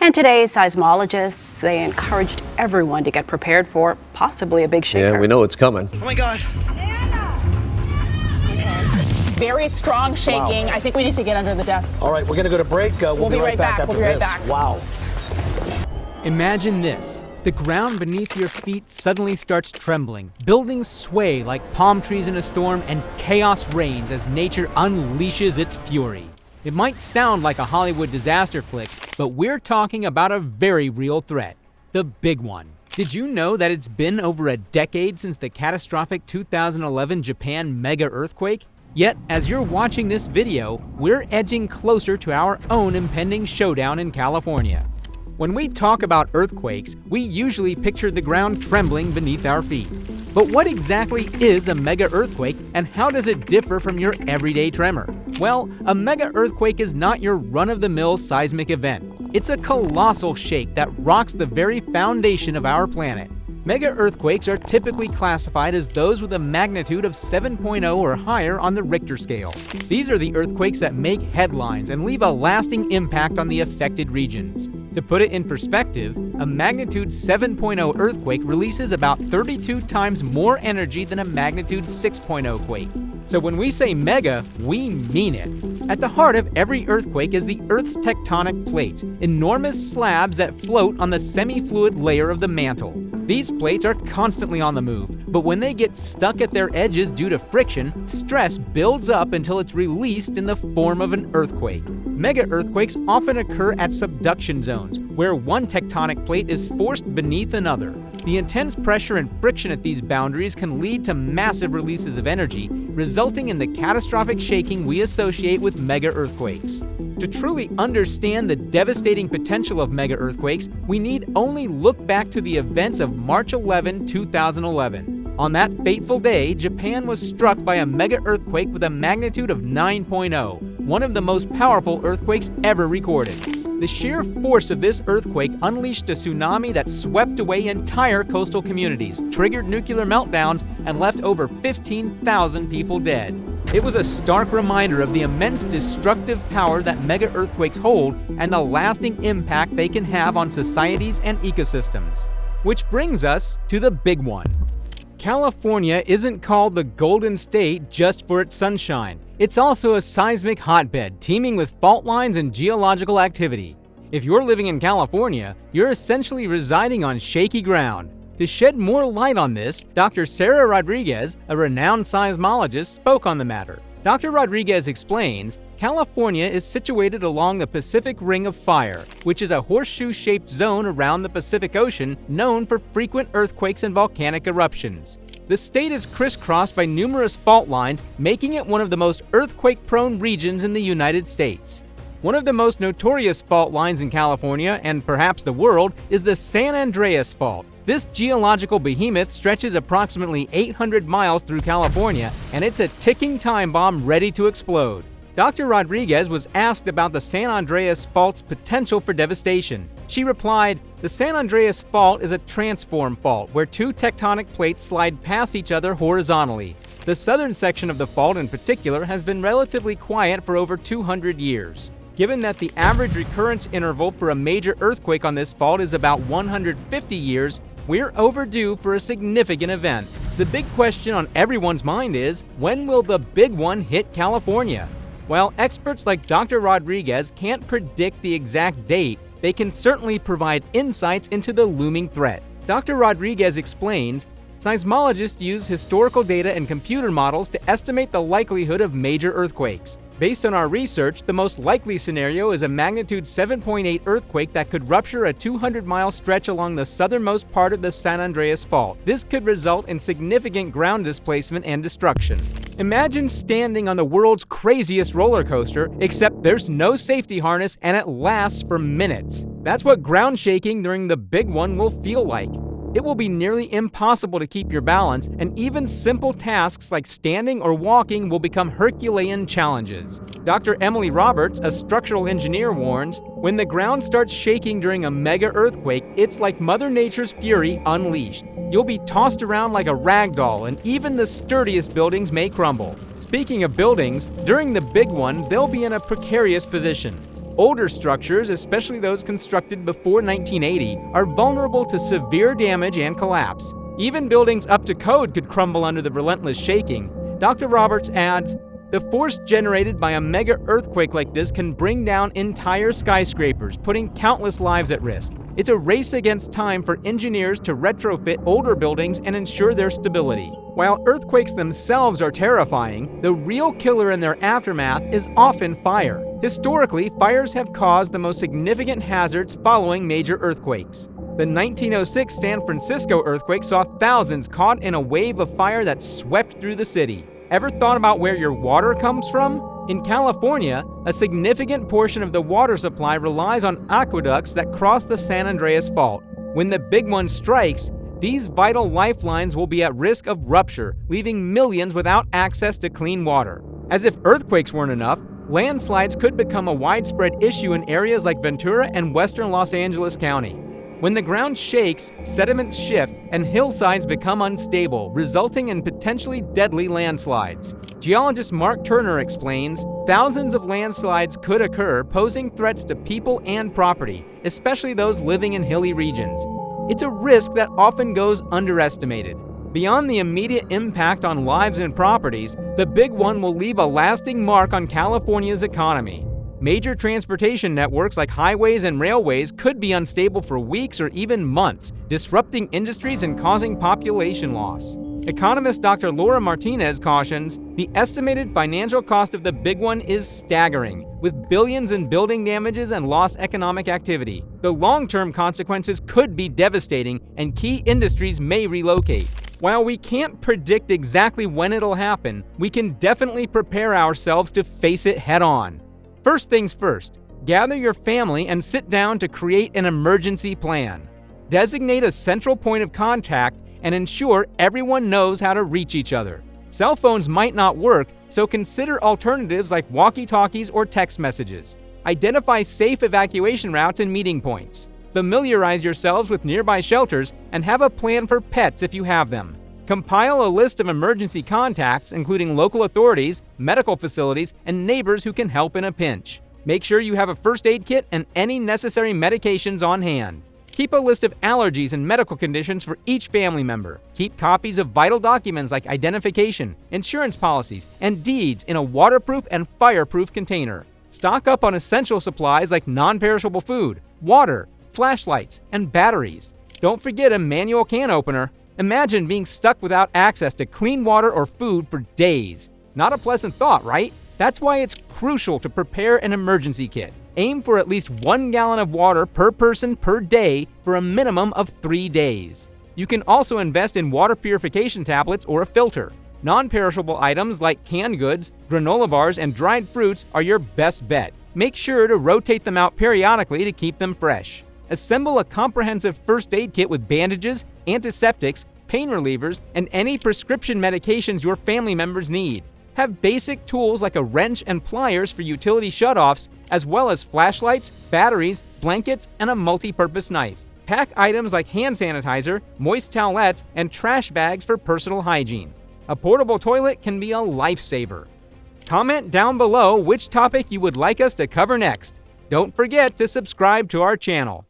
And today, seismologists, they encouraged everyone to get prepared for possibly a big shaker. Yeah, we know it's coming. Oh my God. Very strong shaking. Wow. I think we need to get under the desk. All right, we're going to go to break. We'll be right back after We'll be right this. back. Wow. Imagine this. The ground beneath your feet suddenly starts trembling. Buildings sway like palm trees in a storm, and chaos reigns as nature unleashes its fury. It might sound like a Hollywood disaster flick, but we're talking about a very real threat. The big one. Did you know that it's been over a decade since the catastrophic 2011 Japan mega earthquake? Yet, as you're watching this video, we're edging closer to our own impending showdown in California. When we talk about earthquakes, we usually picture the ground trembling beneath our feet. But what exactly is a mega earthquake, and how does it differ from your everyday tremor? Well, a mega earthquake is not your run-of-the-mill seismic event. It's a colossal shake that rocks the very foundation of our planet. Mega earthquakes are typically classified as those with a magnitude of 7.0 or higher on the Richter scale. These are the earthquakes that make headlines and leave a lasting impact on the affected regions. To put it in perspective, a magnitude 7.0 earthquake releases about 32 times more energy than a magnitude 6.0 quake. So when we say mega, we mean it. At the heart of every earthquake is the Earth's tectonic plates, enormous slabs that float on the semi-fluid layer of the mantle. These plates are constantly on the move, but when they get stuck at their edges due to friction, stress builds up until it's released in the form of an earthquake. Mega earthquakes often occur at subduction zones, where one tectonic plate is forced beneath another. The intense pressure and friction at these boundaries can lead to massive releases of energy, resulting in the catastrophic shaking we associate with mega earthquakes. To truly understand the devastating potential of mega earthquakes, we need only look back to the events of March 11, 2011. On that fateful day, Japan was struck by a mega earthquake with a magnitude of 9.0, one of the most powerful earthquakes ever recorded. The sheer force of this earthquake unleashed a tsunami that swept away entire coastal communities, triggered nuclear meltdowns, and left over 15,000 people dead. It was a stark reminder of the immense destructive power that mega earthquakes hold and the lasting impact they can have on societies and ecosystems. Which brings us to the big one. California isn't called the Golden State just for its sunshine. It's also a seismic hotbed teeming with fault lines and geological activity. If you're living in California, you're essentially residing on shaky ground. To shed more light on this, Dr. Sarah Rodriguez, a renowned seismologist, spoke on the matter. Dr. Rodriguez explains, California is situated along the Pacific Ring of Fire, which is a horseshoe-shaped zone around the Pacific Ocean known for frequent earthquakes and volcanic eruptions. The state is crisscrossed by numerous fault lines, making it one of the most earthquake-prone regions in the United States. One of the most notorious fault lines in California, and perhaps the world, is the San Andreas Fault. This geological behemoth stretches approximately 800 miles through California, and it's a ticking time bomb ready to explode. Dr. Rodriguez was asked about the San Andreas Fault's potential for devastation. She replied, "The San Andreas Fault is a transform fault where two tectonic plates slide past each other horizontally. The southern section of the fault in particular has been relatively quiet for over 200 years. Given that the average recurrence interval for a major earthquake on this fault is about 150 years, we're overdue for a significant event. The big question on everyone's mind is, when will the big one hit California?" While experts like Dr. Rodriguez can't predict the exact date, they can certainly provide insights into the looming threat. Dr. Rodriguez explains, seismologists use historical data and computer models to estimate the likelihood of major earthquakes. Based on our research, the most likely scenario is a magnitude 7.8 earthquake that could rupture a 200-mile stretch along the southernmost part of the San Andreas Fault. This could result in significant ground displacement and destruction. Imagine standing on the world's craziest roller coaster, except there's no safety harness and it lasts for minutes. That's what ground shaking during the big one will feel like. It will be nearly impossible to keep your balance, and even simple tasks like standing or walking will become Herculean challenges. Dr. Emily Roberts, a structural engineer, warns, when the ground starts shaking during a mega earthquake, it's like Mother Nature's fury unleashed. You'll be tossed around like a rag doll, and even the sturdiest buildings may crumble. Speaking of buildings, during the big one, they'll be in a precarious position. Older structures, especially those constructed before 1980, are vulnerable to severe damage and collapse. Even buildings up to code could crumble under the relentless shaking. Dr. Roberts adds, "The force generated by a mega earthquake like this can bring down entire skyscrapers, putting countless lives at risk. It's a race against time for engineers to retrofit older buildings and ensure their stability." While earthquakes themselves are terrifying, the real killer in their aftermath is often fire. Historically, fires have caused the most significant hazards following major earthquakes. The 1906 San Francisco earthquake saw thousands caught in a wave of fire that swept through the city. Ever thought about where your water comes from? In California, a significant portion of the water supply relies on aqueducts that cross the San Andreas Fault. When the big one strikes, these vital lifelines will be at risk of rupture, leaving millions without access to clean water. As if earthquakes weren't enough, landslides could become a widespread issue in areas like Ventura and western Los Angeles County. When the ground shakes, sediments shift, and hillsides become unstable, resulting in potentially deadly landslides. Geologist Mark Turner explains, thousands of landslides could occur, posing threats to people and property, especially those living in hilly regions. It's a risk that often goes underestimated. Beyond the immediate impact on lives and properties, the big one will leave a lasting mark on California's economy. Major transportation networks like highways and railways could be unstable for weeks or even months, disrupting industries and causing population loss. Economist Dr. Laura Martinez cautions, the estimated financial cost of the big one is staggering, with billions in building damages and lost economic activity. The long-term consequences could be devastating, and key industries may relocate. While we can't predict exactly when it'll happen, we can definitely prepare ourselves to face it head-on. First things first, gather your family and sit down to create an emergency plan. Designate a central point of contact and ensure everyone knows how to reach each other. Cell phones might not work, so consider alternatives like walkie-talkies or text messages. Identify safe evacuation routes and meeting points. Familiarize yourselves with nearby shelters and have a plan for pets if you have them. Compile a list of emergency contacts, including local authorities, medical facilities, and neighbors who can help in a pinch. Make sure you have a first aid kit and any necessary medications on hand. Keep a list of allergies and medical conditions for each family member. Keep copies of vital documents like identification, insurance policies, and deeds in a waterproof and fireproof container. Stock up on essential supplies like non-perishable food, water, flashlights, and batteries. Don't forget a manual can opener. Imagine being stuck without access to clean water or food for days. Not a pleasant thought, right? That's why it's crucial to prepare an emergency kit. Aim for at least 1 gallon of water per person per day for a minimum of 3 days. You can also invest in water purification tablets or a filter. Non-perishable items like canned goods, granola bars, and dried fruits are your best bet. Make sure to rotate them out periodically to keep them fresh. Assemble a comprehensive first aid kit with bandages, antiseptics, pain relievers, and any prescription medications your family members need. Have basic tools like a wrench and pliers for utility shutoffs, as well as flashlights, batteries, blankets, and a multi-purpose knife. Pack items like hand sanitizer, moist towelettes, and trash bags for personal hygiene. A portable toilet can be a lifesaver. Comment down below which topic you would like us to cover next. Don't forget to subscribe to our channel.